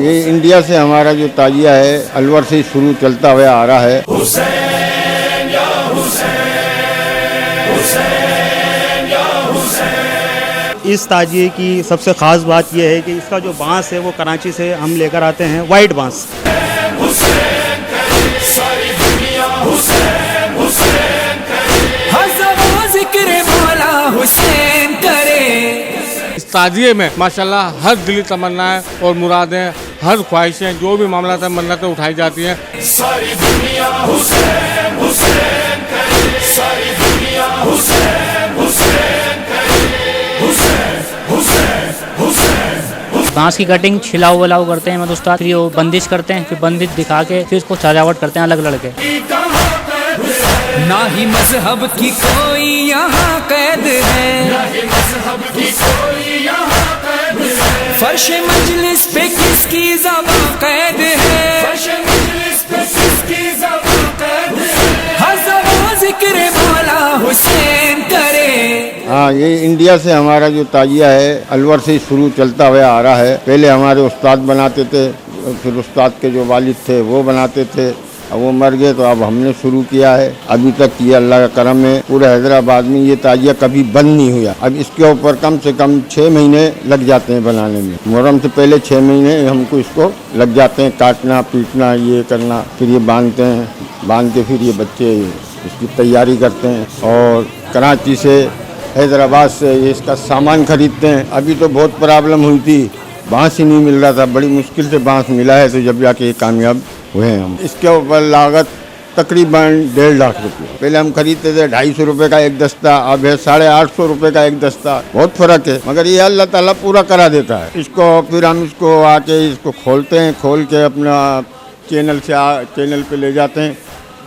ये इंडिया से हमारा जो ताजिया है अलवर से शुरू चलता हुआ आ रहा है। हुसैन या हुसैन, हुसैन या हुसैन। इस ताजिए की सबसे ख़ास बात यह है कि इसका जो बांस है वो कराची से हम लेकर आते हैं, वाइट बांस। हुसैन करे सारी दुनिया, हुसैन हुसैन करे, हज़ारों ज़िक्र मौला हुसैन करे। इस ताजिए में माशाल्लाह हर दिली तमन्नाएं और मुरादें, हर ख्वाहिशें, जो भी मामला था मन्नतें उठाई जाती हैं। सारी दुनिया हुसैन हुसैन करे, सारी दुनिया हुसैन हुसैन करे, हुसैन हुसैन हुसैन। बांस की कटिंग छिलाऊ वलाऊ करते हैं मत उस्ताद, फिर वो बंदिश करते हैं, फिर बंदिश दिखा के फिर उसको सजावट करते हैं अलग लड़के। ना ही मजहब की कोई यहाँ कैद है, ना ही मजहब की कोई यहाँ कैद है, फर्श मजलिस पे किसकी ज़बां कैद है, फर्श मजलिस पे किसकी ज़बां कैद है, हज़ारों ज़िक्र मौला हुसैन करे। हाँ, ये इंडिया से हमारा जो ताजिया है अलवर से शुरू चलता हुआ आ रहा है। पहले हमारे उस्ताद बनाते थे, फिर उस्ताद के जो वालिद थे वो बनाते थे, अब वो मर गए तो अब हमने शुरू किया है। अभी तक ये अल्लाह का करम है, पूरे हैदराबाद में ये ताजिया कभी बंद नहीं हुआ। अब इसके ऊपर कम से कम 6 महीने लग जाते हैं बनाने में। मुहर्रम से पहले 6 महीने हमको इसको लग जाते हैं, काटना पीटना ये करना, फिर ये बांधते हैं, बांध के फिर ये बच्चे इसकी तैयारी करते हैं और कराची से हैदराबाद से ये इसका सामान खरीदते हैं। अभी तो बहुत प्रॉब्लम हुई थी, बांस ही नहीं मिल रहा था, बड़ी मुश्किल से बांस मिला है, तो जब जाके ये कामयाब हुए हैं हम। इसके ऊपर लागत तकरीबन 1.5 लाख रुपये। पहले हम खरीदते थे 250 रुपये का एक दस्ता, अब है 850 रुपये का एक दस्ता। बहुत फ़र्क है, मगर ये अल्लाह ताला पूरा करा देता है। इसको फिर हम इसको आके इसको खोलते हैं, खोल के अपना चैनल पे ले जाते हैं,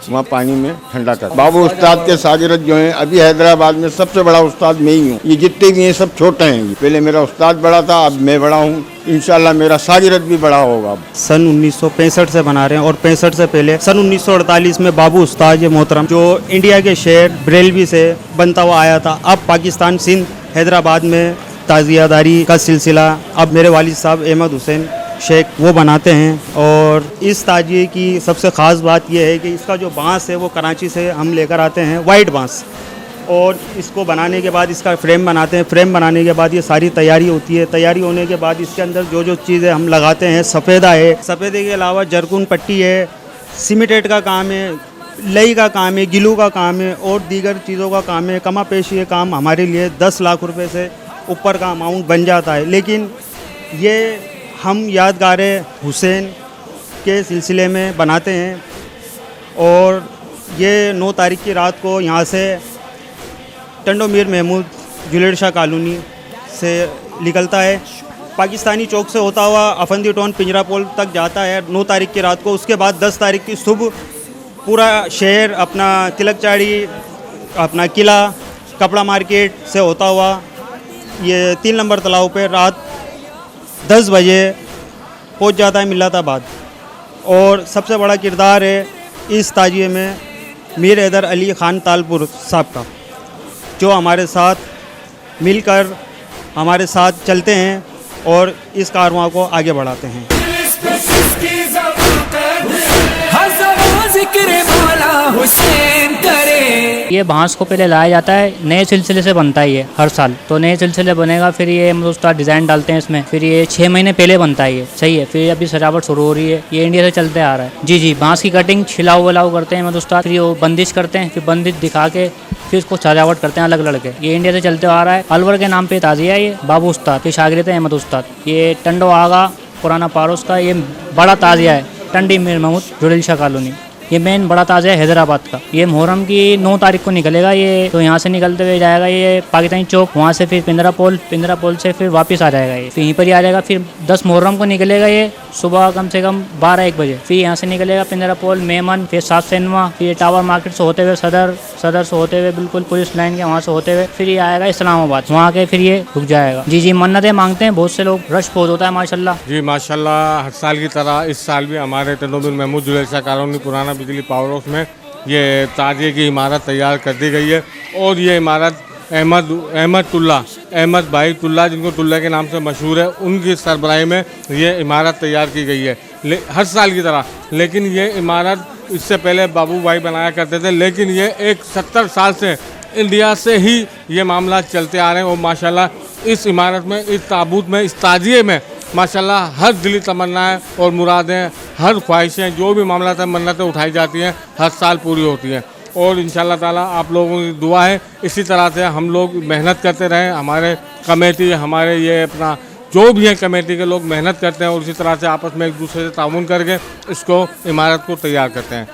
वहाँ पानी में ठंडा कर। बाबू उस्ताद के शागिर्द जो हैं अभी हैदराबाद में सबसे बड़ा उस्ताद मैं ही हूँ। ये जितने भी हैं सब छोटे हैं। पहले मेरा उस्ताद बड़ा था, अब मैं बड़ा हूँ, इंशाल्लाह मेरा शागिर्द भी बड़ा होगा। सन 1965 से बना रहे हैं और 65 से पहले सन 1948 में बाबू उस्ताद मोहतरम जो इंडिया के शहर बरेलवी से बनता हुआ आया था, अब पाकिस्तान सिंध हैदराबाद में ताज़ियादारी का सिलसिला अब मेरे वालिद साहब अहमद हुसैन शेख वो बनाते हैं। और इस ताजिए की सबसे ख़ास बात यह है कि इसका जो बांस है वो कराची से हम लेकर आते हैं, वाइट बांस। और इसको बनाने के बाद इसका फ्रेम बनाते हैं, फ्रेम बनाने के बाद ये सारी तैयारी होती है। तैयारी होने के बाद इसके अंदर जो जो चीज़ें हम लगाते हैं, सफ़ेदा है, सफ़ेदे के अलावा जरकुन पट्टी है, सीमेंटेड का काम है, लई का काम है, गिलू का काम है और दीगर चीज़ों का काम है। कमा पेशी ये काम हमारे लिए 10 लाख रुपए से ऊपर का अमाउंट बन जाता है। लेकिन ये हम यादगार हुसैन के सिलसिले में बनाते हैं और ये 9 तारीख की रात को यहाँ से टंडो मीर महमूद जुलेड शाह कॉलोनी से निकलता है, पाकिस्तानी चौक से होता हुआ अफंदी टाउन पिंजरा पोल तक जाता है 9 तारीख की रात को। उसके बाद 10 तारीख की सुबह पूरा शहर अपना तिलक चाड़ी, अपना किला, कपड़ा मार्केट से होता हुआ ये 3 नंबर तालाब पे रात 10 बजे पहुंच जाता है मिल्लताबाद। और सबसे बड़ा किरदार है इस ताजिए में मीर हैदर अली ख़ान तालपुर साहब का, जो हमारे साथ मिलकर हमारे साथ चलते हैं और इस कारवां को आगे बढ़ाते हैं। हज़ारों ज़िक्र मौला हुसैन करे। ये बांस को पहले लाया जाता है, नए सिलसिले से बनता है ये हर साल, तो नए सिलसिले बनेगा, फिर ये हम उसका डिज़ाइन डालते हैं इसमें, फिर ये 6 महीने पहले बनता है ये, सही है। फिर अभी सजावट शुरू हो रही है, ये इंडिया से चलते आ रहा है। जी, बांस की कटिंग छिलाऊ वलाऊ करते हैं उस्ताद, फिर वो बंदिश करते हैं, फिर बंदिश दिखा के फिर उसको सजावट करते हैं अलग लड़के। ये इंडिया से चलते आ रहा है। अलवर के नाम पे ताजिया है ये, बाबू उस्ताद के शागिर्द हैं अहमद उस्ताद। ये टंडो आगा पुराना पारोस का ये बड़ा ताजिया है, टंडी मीर महमूद जुलेड शाह कॉलोनी। ये मेन बड़ा ताज़ा है हैदराबाद का। ये मुहर्रम की 9 तारीख को निकलेगा ये, तो यहाँ से निकलते हुए जाएगा ये पाकिस्तानी चौक, वहाँ से फिर पिंजरा पोल से फिर वापस आ जाएगा ये, फिर यहीं पर ही आ जाएगा। फिर 10 मुहर्रम को निकलेगा ये सुबह कम से कम 12-1 बजे। फिर यहाँ से निकलेगा पिंजरा पोल, मेमन, फिर 7 सिनेमा, फिर टावर मार्केट से होते हुए सदर से होते हुए बिल्कुल पुलिस लाइन के वहाँ से होते हुए फिर ये आएगा इस्लामाबाद, वहाँ के फिर ये रुक जाएगा। जी, मन्नतें मांगते हैं बहुत से लोग, रश बहुत होता है माशाल्लाह। जी माशाल्लाह, हर साल की तरह इस साल भी हमारे टंडो मीर महमूद जुलेड शाह कॉलोनी पुराना बिजली पावर हाउस में ये ताजिए की इमारत तैयार कर दी गई है और ये इमारत अहमद भाई तुल्ला, जिनको तुल्ला के नाम से मशहूर है, उनकी सरबराही में ये इमारत तैयार की गई है हर साल की तरह। लेकिन ये इमारत इससे पहले बाबू भाई बनाया करते थे, लेकिन ये 70 साल से इंडिया से ही ये मामला चलते आ रहे हैं। और माशाल्लाह इस इमारत में, इस ताबूत में, इस ताजिए में माशाल्लाह हर दिली तमन्नाएं और मुरादें, हर ख्वाहिशें, जो भी मामला था, मन्नतें उठाई जाती हैं, हर साल पूरी होती हैं। और इंशाल्लाह ताला आप लोगों की दुआ है, इसी तरह से हम लोग मेहनत करते रहें। हमारे कमेटी, हमारे ये अपना जो भी है कमेटी के लोग मेहनत करते हैं और इसी तरह से आपस में एक दूसरे से ताउन करके इसको इमारत को तैयार करते हैं।